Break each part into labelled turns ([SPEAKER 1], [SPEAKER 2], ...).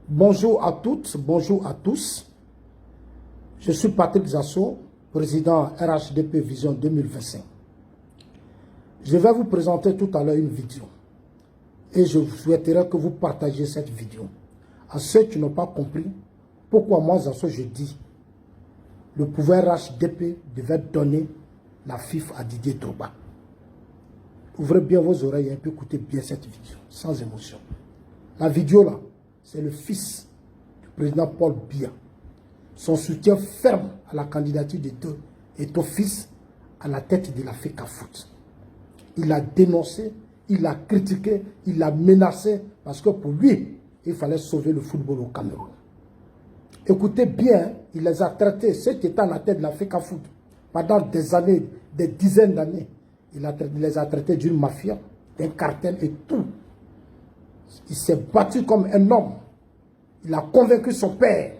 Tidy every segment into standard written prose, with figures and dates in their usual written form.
[SPEAKER 1] Bonjour à toutes, bonjour à tous. Je suis Patrick Zasso, président RHDP Vision 2025. Je vais vous présenter tout à l'heure une vidéo et je souhaiterais que vous partagiez cette vidéo. À ceux qui n'ont pas compris pourquoi moi, Zasso, je dis le pouvoir RHDP devait donner la FIF à Didier Drogba. Ouvrez bien vos oreilles et puis écoutez bien cette vidéo, sans émotion. La vidéo là, c'est le fils du président Paul Biya. Son soutien ferme à la candidature d'Eto Fils à la tête de la FECAFOOT. Il a dénoncé, il a critiqué, il a menacé parce que pour lui, il fallait sauver le football au Cameroun. Écoutez bien, il les a traités, ceux qui étaient à la tête de la FECAFOOT, pendant des années, des dizaines d'années. Il les a traités d'une mafia, d'un cartel et tout. Il s'est battu comme un homme. Il a convaincu son père.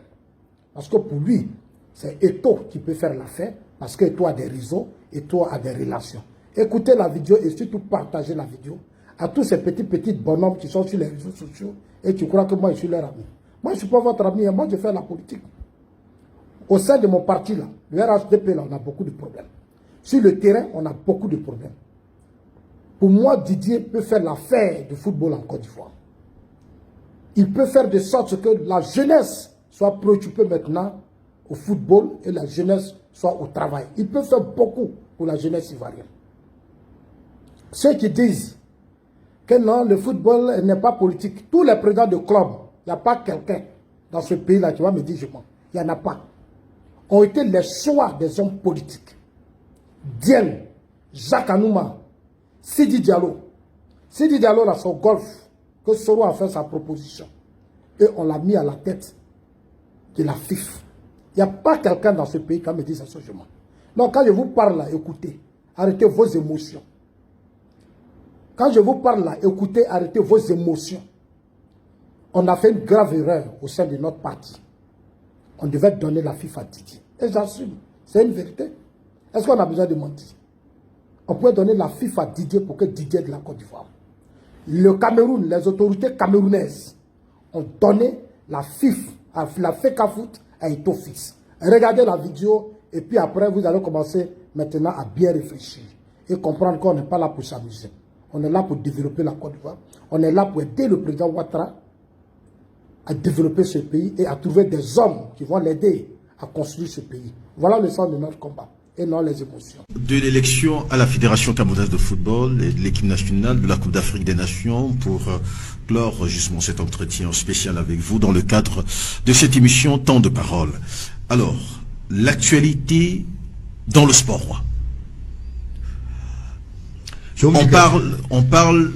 [SPEAKER 1] Parce que pour lui, c'est Eto qui peut faire l'affaire. Parce que Eto a des réseaux, Eto a des relations. Écoutez la vidéo et surtout partagez la vidéo à tous ces petits bonhommes qui sont sur les réseaux sociaux et qui croient que moi je suis leur ami. Moi je ne suis pas votre ami, moi je fais la politique. Au sein de mon parti là, le RHDP là, on a beaucoup de problèmes. Sur le terrain, on a beaucoup de problèmes. Pour moi, Didier peut faire l'affaire du football en Côte d'Ivoire. Il peut faire de sorte que la jeunesse soit préoccupée maintenant au football et la jeunesse soit au travail. Il peut faire beaucoup pour la jeunesse ivoirienne. Ceux qui disent que non, le football n'est pas politique, tous les présidents de club, il n'y a pas quelqu'un dans ce pays-là qui va me dire je mens. Il n'y en a pas. Ont été les choix des hommes politiques. Dieng, Jacques Anouma, Sidi Diallo. Sidi Diallo là, son golf, que Soro a fait sa proposition. Et on l'a mis à la tête de la FIF. Il n'y a pas quelqu'un dans ce pays qui me dit ça seulement. Donc quand je vous parle là, écoutez, arrêtez vos émotions. Quand je vous parle là, écoutez, arrêtez vos émotions. On a fait une grave erreur au sein de notre parti. On devait donner la FIF à Didier. Et j'assume, c'est une vérité. Est-ce qu'on a besoin de mentir? On peut donner la FIF à Didier pour que Didier de la Côte d'Ivoire. Le Cameroun, les autorités camerounaises ont donné la FIF, la FECAFOOT à Eto Fils. Regardez la vidéo et puis après vous allez commencer maintenant à bien réfléchir et comprendre qu'on n'est pas là pour s'amuser. On est là pour développer la Côte d'Ivoire. On est là pour aider le président Ouattara à développer ce pays et à trouver des hommes qui vont l'aider à construire ce pays. Voilà le sens de notre combat et non les émotions.
[SPEAKER 2] De l'élection à la Fédération camerounaise de football et de l'équipe nationale de la Coupe d'Afrique des Nations pour clore justement cet entretien spécial avec vous dans le cadre de cette émission Temps de parole. Alors, l'actualité dans le sport roi. On parle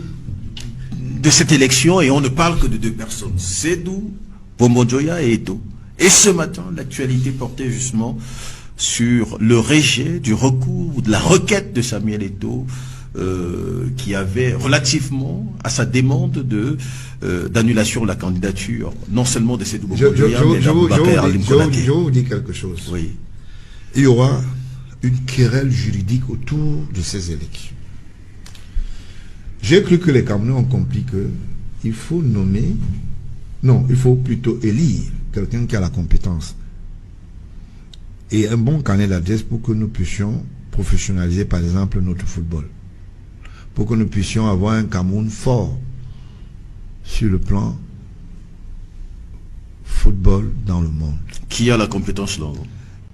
[SPEAKER 2] de cette élection et on ne parle que de deux personnes, Sédou, Bombodjoya et Eto. Et ce matin, l'actualité portait justement sur le rejet du recours ou de la requête de Samuel Eto qui avait relativement à sa demande d'annulation de la candidature, non seulement de Sédou Bombodjoya, mais d'Aboubacar Alim Konaté.
[SPEAKER 3] Je vous dis quelque chose.
[SPEAKER 2] Oui.
[SPEAKER 3] Il y aura une querelle juridique autour de ces élections. J'ai cru que les Camerounais ont compris que il faut nommer, non, il faut plutôt élire quelqu'un qui a la compétence et un bon carnet d'adresse pour que nous puissions professionnaliser par exemple notre football, pour que nous puissions avoir un Cameroun fort sur le plan football dans le monde.
[SPEAKER 2] Qui a la compétence là?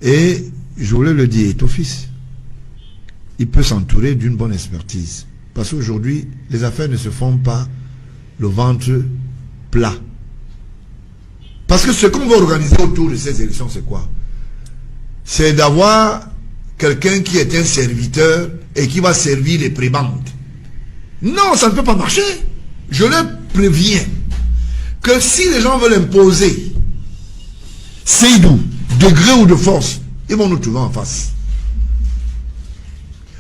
[SPEAKER 3] Et je voulais le dire, Eto Fils, il peut s'entourer d'une bonne expertise. Parce qu'aujourd'hui, les affaires ne se font pas le ventre plat. Parce que ce qu'on va organiser autour de ces élections, c'est quoi? C'est d'avoir quelqu'un qui est un serviteur et qui va servir les prébendes. Non, ça ne peut pas marcher. Je les préviens que si les gens veulent imposer Seydou, de gré ou de force, ils vont nous trouver en face.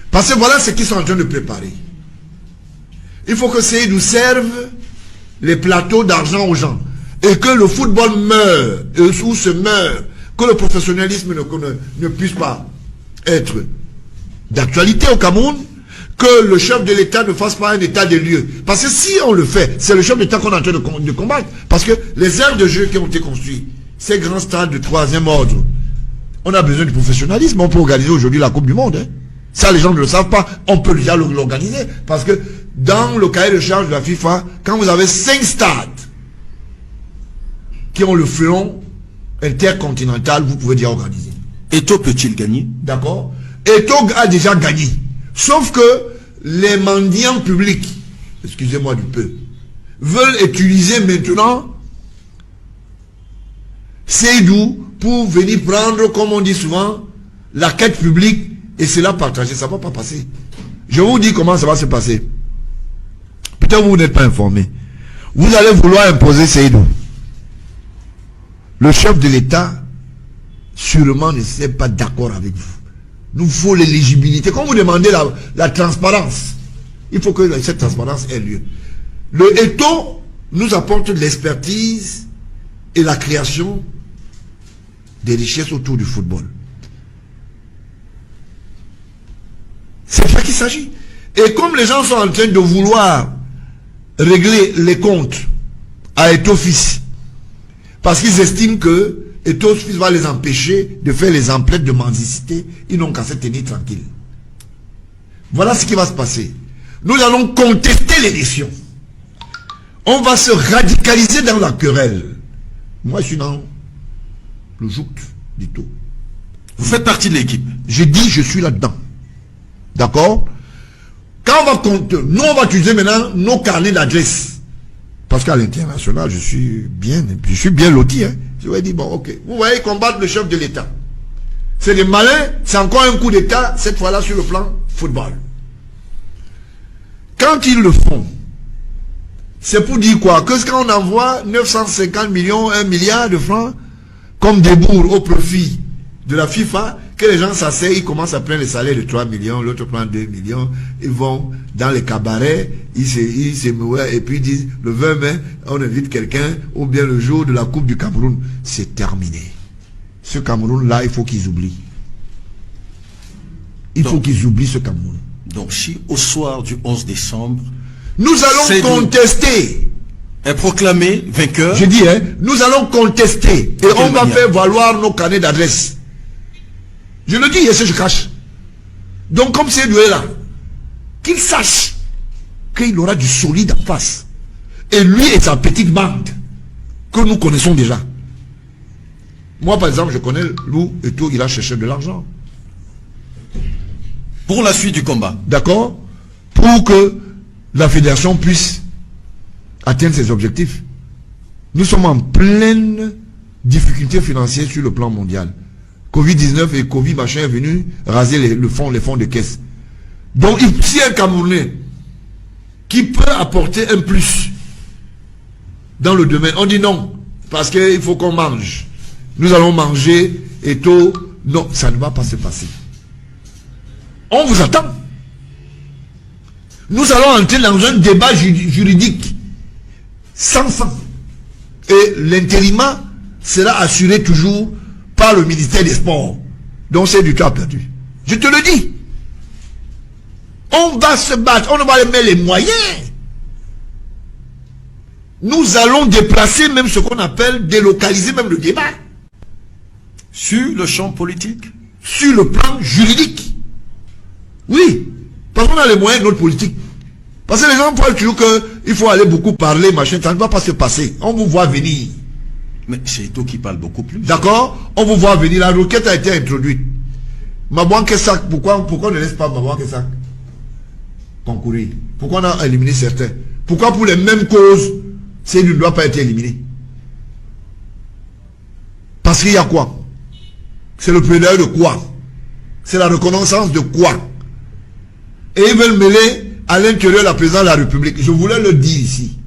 [SPEAKER 3] Parce que voilà ce qu'ils sont en train de préparer. Il faut que Seydou serve les plateaux d'argent aux gens. Et que le football meure, ou se meure, que le professionnalisme ne puisse pas être d'actualité au Cameroun, que le chef de l'État ne fasse pas un état des lieux. Parce que si on le fait, c'est le chef de l'État qu'on est en train de combattre. Parce que les aires de jeu qui ont été construites, ces grands stades de 3e ordre, on a besoin du professionnalisme. On peut organiser aujourd'hui la Coupe du Monde. Hein. Ça, les gens ne le savent pas. On peut déjà l'organiser. Parce que dans le cahier de charge de la FIFA, quand vous avez 5 stades qui ont le flanc intercontinental, vous pouvez déjà organiser.
[SPEAKER 2] Eto'o peut-il gagner?
[SPEAKER 3] D'accord. Eto'o a déjà gagné. Sauf que les mendiants publics, excusez-moi du peu, veulent utiliser maintenant Seydou pour venir prendre, comme on dit souvent, la quête publique et cela partager. Ça ne va pas passer. Je vous dis comment ça va se passer. Peut-être vous n'êtes pas informé. Vous allez vouloir imposer Seydou. Le chef de l'État, sûrement, ne serait pas d'accord avec vous. Nous faut l'éligibilité. Quand vous demandez la transparence, il faut que cette transparence ait lieu. Le Eto'o nous apporte de l'expertise et la création des richesses autour du football. C'est de ça qu'il s'agit. Et comme les gens sont en train de vouloir régler les comptes à Eto'o Fils, parce qu'ils estiment que Eto'o Fils va les empêcher de faire les emplettes de mendicité, ils n'ont qu'à se tenir tranquilles. Voilà ce qui va se passer. Nous allons contester l'élection. On va se radicaliser dans la querelle. Moi, je suis dans le joug d'Eto'o.
[SPEAKER 2] Vous faites partie de l'équipe.
[SPEAKER 3] J'ai dit, je suis là-dedans. D'accord? Quand on va compter, nous, on va utiliser maintenant nos carnets d'adresse. Parce qu'à l'international, je suis bien loti. Hein. Je vais dire, bon, ok. Vous voyez combattre le chef de l'État. C'est des malins, c'est encore un coup d'État, cette fois-là sur le plan football. Quand ils le font, c'est pour dire quoi? Que quand on envoie 950 millions, 1 milliard de francs, comme débours au profit de la FIFA, que les gens s'asseyent, ils commencent à prendre les salaires de 3 millions, l'autre prend 2 millions, ils vont dans les cabarets, ils se mouillent et puis ils disent, le 20 mai, on invite quelqu'un, ou bien le jour de la Coupe du Cameroun. C'est terminé. Ce Cameroun-là, il faut qu'ils oublient. Il faut qu'ils oublient ce Cameroun.
[SPEAKER 2] Donc si au soir du 11 décembre,
[SPEAKER 3] nous allons contester.
[SPEAKER 2] Est proclamé vainqueur.
[SPEAKER 3] Je dis, hein, nous allons contester et on va faire valoir nos carnets d'adresse. Je le dis et je cache. Donc comme c'est lui là, qu'il sache qu'il aura du solide en face. Et lui et sa petite bande que nous connaissons déjà. Moi par exemple, je connais Lou et tout, il a cherché de l'argent.
[SPEAKER 2] Pour la suite du combat.
[SPEAKER 3] D'accord? Pour que la fédération puisse atteindre ses objectifs. Nous sommes en pleine difficulté financière sur le plan mondial. Covid-19 et Covid machin est venu raser les fonds de caisse. Donc si un Camerounais qui peut apporter un plus dans le domaine, on dit non, parce qu'il faut qu'on mange. Nous allons manger et tout. Non, ça ne va pas se passer. On vous attend. Nous allons entrer dans un débat juridique sans fin. Et l'intérim sera assuré toujours par le ministère des Sports. Donc c'est du temps perdu. Je te le dis. On va se battre. On va mettre les moyens. Nous allons déplacer même ce qu'on appelle délocaliser même le débat.
[SPEAKER 2] Sur le champ politique?
[SPEAKER 3] Sur le plan juridique. Oui. Parce qu'on a les moyens de notre politique. Parce que les gens pensent toujours qu'il faut aller beaucoup parler, machin. Ça ne va pas se passer. On vous voit venir.
[SPEAKER 2] Mais c'est Eto'o qui parle beaucoup plus.
[SPEAKER 3] D'accord? On vous voit venir. La requête a été introduite. Mabouan Kessak, pourquoi on ne laisse pas Mabouan Kessak concourir? Pourquoi on a éliminé certains? Pourquoi pour les mêmes causes, c'est ne doit pas être éliminé? Parce qu'il y a quoi? C'est le plaidoyer de quoi? C'est la reconnaissance de quoi? Et ils veulent mêler à l'intérieur la présidence de la République. Je voulais le dire ici.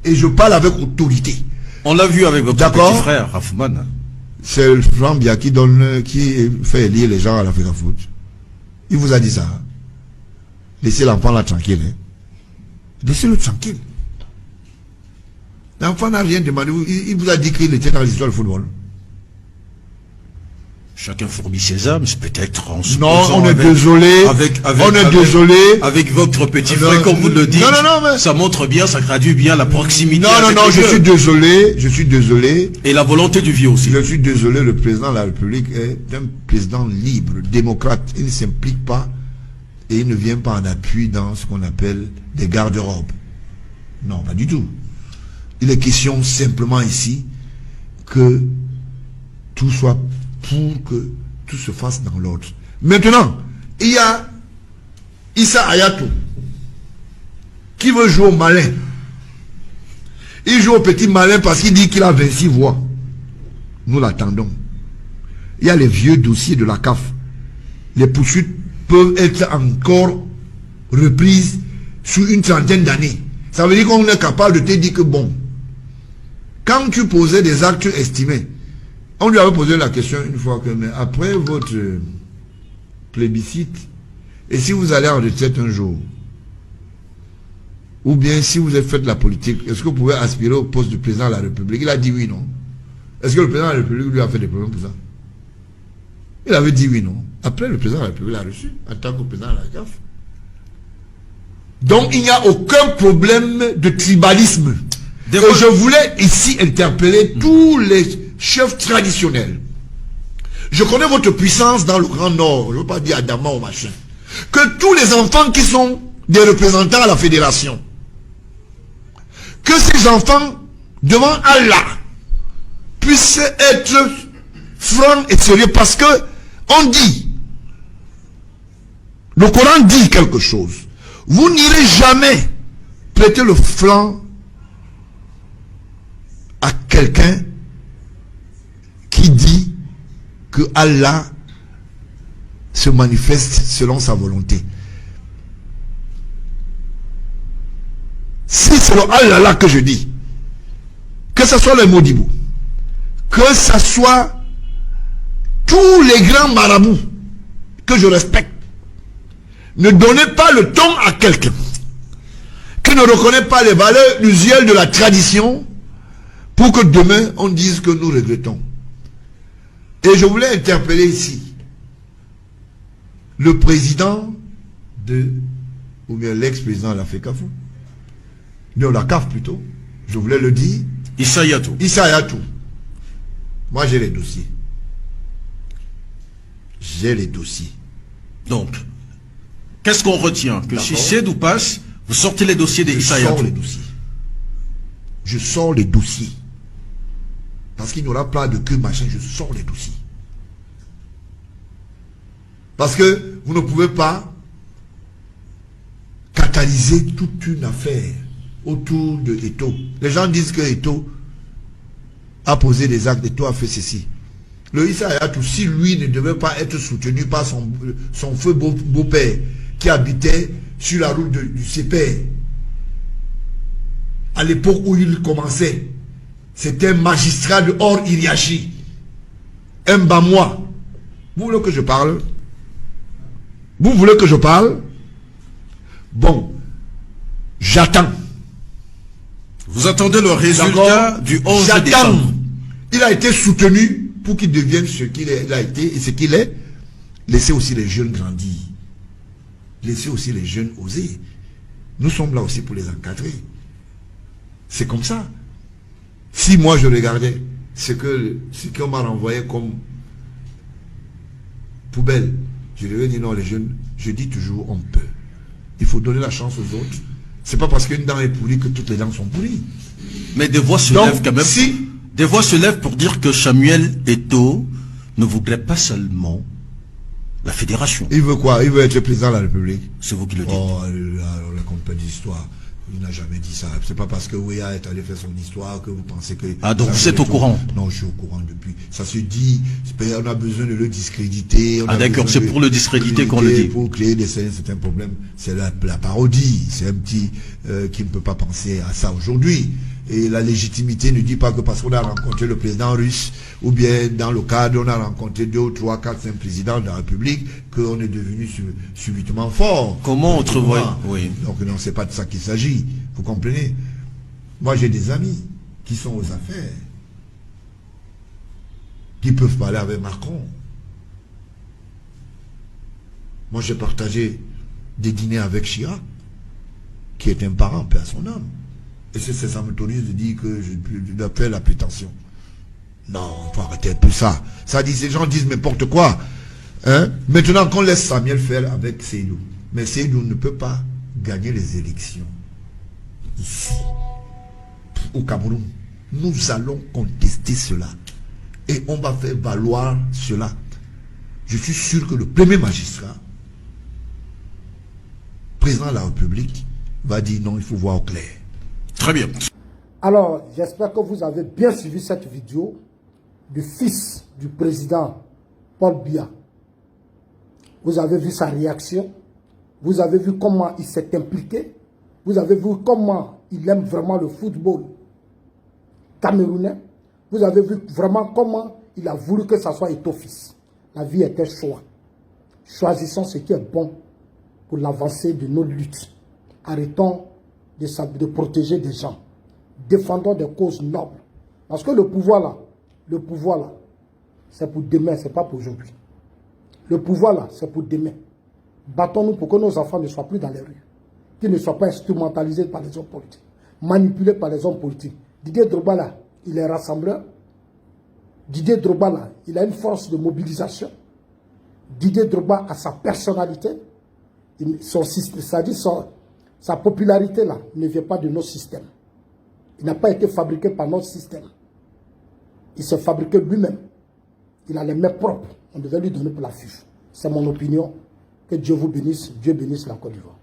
[SPEAKER 3] Et je parle avec autorité.
[SPEAKER 2] On l'a vu avec votre petit frère, Rafoumane.
[SPEAKER 3] C'est le Franck Bia qui fait élire les gens à la Foot. Il vous a dit ça. Laissez l'enfant là tranquille. Hein. Laissez-le tranquille. L'enfant n'a rien demandé. Il vous a dit qu'il était dans l'histoire du football.
[SPEAKER 2] chacun fournit ses âmes, c'est peut-être en se
[SPEAKER 3] Non,
[SPEAKER 2] posant
[SPEAKER 3] on est
[SPEAKER 2] avec,
[SPEAKER 3] désolé. Désolé.
[SPEAKER 2] avec votre petit frère, comme vous le dites.
[SPEAKER 3] Non, mais...
[SPEAKER 2] ça montre bien, ça traduit bien la proximité.
[SPEAKER 3] Non, je suis désolé.
[SPEAKER 2] Et la volonté du vieux aussi.
[SPEAKER 3] Je suis désolé, le président de la République est un président libre, démocrate. Il ne s'implique pas et il ne vient pas en appui dans ce qu'on appelle des garde-robes. Non, pas du tout. Il est question simplement ici que tout soit pour que tout se fasse dans l'ordre. Maintenant, il y a Issa Hayatou qui veut jouer au malin. Il joue au petit malin parce qu'il dit qu'il a 26 voix. Nous l'attendons. Il y a les vieux dossiers de la CAF. Les poursuites peuvent être encore reprises sur une trentaine d'années. Ça veut dire qu'on est capable de te dire que bon, quand tu posais des actes estimés, on lui avait posé la question une fois que, mais après votre plébiscite, et si vous allez en retraite un jour, ou bien si vous avez fait de la politique, est-ce que vous pouvez aspirer au poste de président de la République? Il a dit oui, non. Est-ce que le président de la République lui a fait des problèmes pour ça? Il avait dit oui, non. Après, le président de la République l'a reçu en tant que président de la CAF. Donc, il n'y a aucun problème de tribalisme. Et je voulais ici interpeller tous les chefs traditionnels. Je connais votre puissance dans le Grand Nord. Je ne veux pas dire Adama ou machin. Que tous les enfants qui sont des représentants à la fédération, que ces enfants, devant Allah, puissent être francs et sérieux, parce que on dit, le Coran dit quelque chose. Vous n'irez jamais prêter le flanc à quelqu'un qui dit que Allah se manifeste selon sa volonté. Si c'est le Allah là que je dis, que ce soit les Modibou, que ce soit tous les grands marabouts que je respecte, ne donnez pas le ton à quelqu'un qui ne reconnaît pas les valeurs usuelles de la tradition pour que demain on dise que nous regrettons. Et je voulais interpeller ici le président ou bien l'ex-président de la FECAFO, de la CAF plutôt, je voulais le dire,
[SPEAKER 2] Issa Hayatou.
[SPEAKER 3] Issa Hayatou. Moi j'ai les dossiers. J'ai les dossiers.
[SPEAKER 2] Donc, qu'est-ce qu'on retient? Que si Sédou passe, vous sortez les dossiers des Issa Hayatou.
[SPEAKER 3] Je sors les dossiers. Je sors les dossiers. Parce qu'il n'y aura pas de queue machin, je sors les dossiers. Parce que vous ne pouvez pas catalyser toute une affaire autour de Eto'o. Les gens disent que Eto'o a posé des actes, Eto'o a fait ceci. Le Issa Hayatou, si lui ne devait pas être soutenu par son feu beau-père qui habitait sur la route du CPR, à l'époque où il commençait, c'était un magistrat de Hors-Iriachi, un Bamois. Vous voulez que je parle? Vous voulez que je parle? Bon, j'attends.
[SPEAKER 2] Vous attendez le résultat du 11 décembre.
[SPEAKER 3] Il a été soutenu pour qu'il devienne ce qu'il a été et ce qu'il est. Laissez aussi les jeunes grandir. Laissez aussi les jeunes oser. Nous sommes là aussi pour les encadrer. C'est comme ça. Si moi je regardais ce qu'on m'a renvoyé comme poubelle, je devais dire non, les jeunes, je dis toujours on peut. Il faut donner la chance aux autres. C'est pas parce qu'une dent est pourrie que toutes les dents sont pourries.
[SPEAKER 2] Mais des voix se lèvent quand même. Des voix se lèvent pour dire que Samuel Eto'o ne voudrait pas seulement la fédération.
[SPEAKER 3] Il veut quoi? Il veut être le président de la République.
[SPEAKER 2] C'est vous qui le dites.
[SPEAKER 3] Oh, on raconte pas d'histoire. Il n'a jamais dit ça. C'est pas parce que Ouéa est allé faire son histoire que vous pensez que...
[SPEAKER 2] Ah, donc vous êtes au courant?
[SPEAKER 3] Non, je suis au courant depuis. Ça se dit, on a besoin de le discréditer.
[SPEAKER 2] Ah d'accord, c'est pour le discréditer qu'on le dit.
[SPEAKER 3] Pour créer certains problèmes. C'est la parodie. C'est un petit qui ne peut pas penser à ça aujourd'hui. Et la légitimité ne dit pas que parce qu'on a rencontré le président russe, ou bien dans le cadre, on a rencontré 2 ou 3, 4, 5 présidents de la République, qu'on est devenu subitement fort.
[SPEAKER 2] Comment autrement? Oui.
[SPEAKER 3] Donc non, c'est pas de ça qu'il s'agit. Vous comprenez? Moi, j'ai des amis qui sont aux affaires, qui peuvent parler avec Macron. Moi, j'ai partagé des dîners avec Chirac, qui est un parent, paix à son âme. Et ça m'autorise de dire que je dois faire la prétention. Non, il faut arrêter un peu ça. Ces gens disent n'importe quoi. Hein? Maintenant, qu'on laisse Samuel faire avec Seydou. Mais Seydou ne peut pas gagner les élections ici, au Cameroun. Nous allons contester cela. Et on va faire valoir cela. Je suis sûr que le premier magistrat, président de la République, va dire non, il faut voir au clair.
[SPEAKER 2] Très bien.
[SPEAKER 1] Alors, j'espère que vous avez bien suivi cette vidéo du fils du président Paul Biya. Vous avez vu sa réaction. Vous avez vu comment il s'est impliqué. Vous avez vu comment il aime vraiment le football camerounais. Vous avez vu vraiment comment il a voulu que ça soit Eto'o-Fils. La vie est un choix. Choisissons ce qui est bon pour l'avancée de nos luttes. Arrêtons de protéger des gens. Défendons des causes nobles. Parce que le pouvoir là, c'est pour demain, ce n'est pas pour aujourd'hui. Le pouvoir là, c'est pour demain. Battons-nous pour que nos enfants ne soient plus dans les rues. Qu'ils ne soient pas instrumentalisés par les hommes politiques. Manipulés par les hommes politiques. Didier Drogba là, il est rassembleur. Didier Drogba là, il a une force de mobilisation. Didier Drogba a sa personnalité. Sa popularité là ne vient pas de nos systèmes. Il n'a pas été fabriqué par notre système. Il s'est fabriqué lui-même. Il a les mains propres. On devait lui donner pour la FIF. C'est mon opinion. Que Dieu vous bénisse. Dieu bénisse la Côte d'Ivoire.